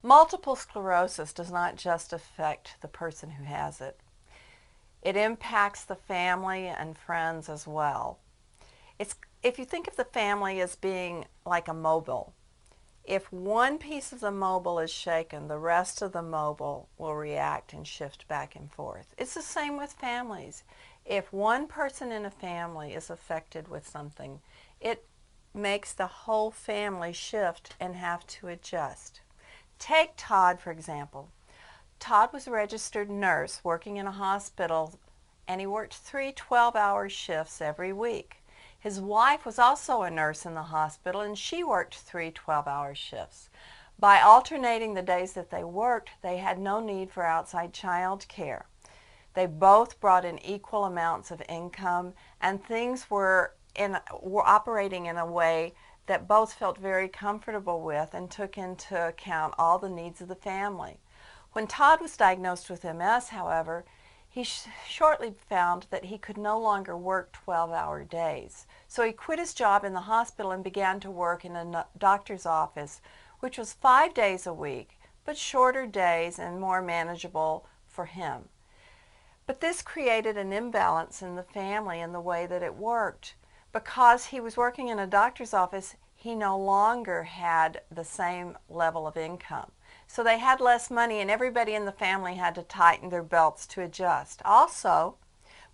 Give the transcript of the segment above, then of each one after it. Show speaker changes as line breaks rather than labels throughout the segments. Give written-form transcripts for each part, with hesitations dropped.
Multiple sclerosis does not just affect the person who has it. It impacts the family and friends as well. If you think of the family as being like a mobile, if one piece of the mobile is shaken, the rest of the mobile will react and shift back and forth. It's the same with families. If one person in a family is affected with something, it makes the whole family shift and have to adjust. Take Todd, for example. Todd was a registered nurse working in a hospital, and he worked 3 12-hour shifts every week. His wife was also a nurse in the hospital, and she worked 3 12-hour shifts. By alternating the days that they worked, they had no need for outside child care. They both brought in equal amounts of income, and things were operating in a way that both felt very comfortable with and took into account all the needs of the family. When Todd was diagnosed with MS, however, he shortly found that he could no longer work 12-hour days. So he quit his job in the hospital and began to work in a doctor's office, which was 5 days a week, but shorter days and more manageable for him. But this created an imbalance in the family in the way that it worked. Because he was working in a doctor's office, he no longer had the same level of income. So they had less money, and everybody in the family had to tighten their belts to adjust. Also,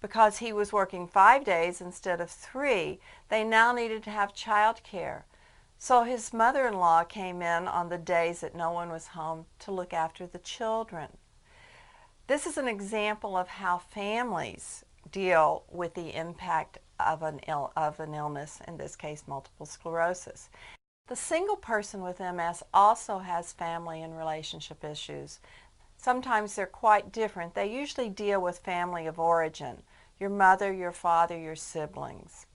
because he was working 5 days instead of 3, they now needed to have child care. So his mother-in-law came in on the days that no one was home to look after the children. This is an example of how families deal with the impact of an illness, in this case multiple sclerosis. The single person with MS also has family and relationship issues. Sometimes they're quite different. They usually deal with family of origin, your mother, your father, your siblings.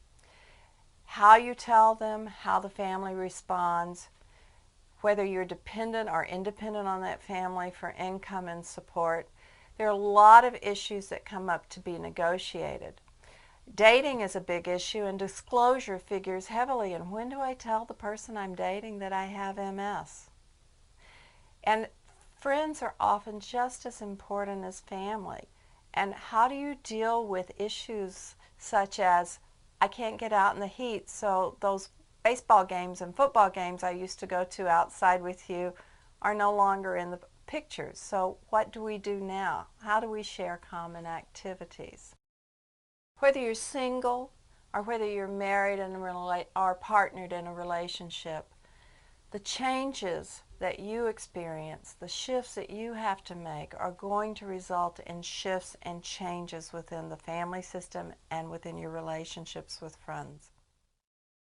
How you tell them, how the family responds, whether you're dependent or independent on that family for income and support. There are a lot of issues that come up to be negotiated. Dating is a big issue, and disclosure figures heavily. And when do I tell the person I'm dating that I have MS? And friends are often just as important as family. And how do you deal with issues such as, I can't get out in the heat, so those baseball games and football games I used to go to outside with you are no longer in the pictures. So what do we do now? How do we share common activities? Whether you're single or whether you're married and or partnered in a relationship, the changes that you experience, the shifts that you have to make are going to result in shifts and changes within the family system and within your relationships with friends.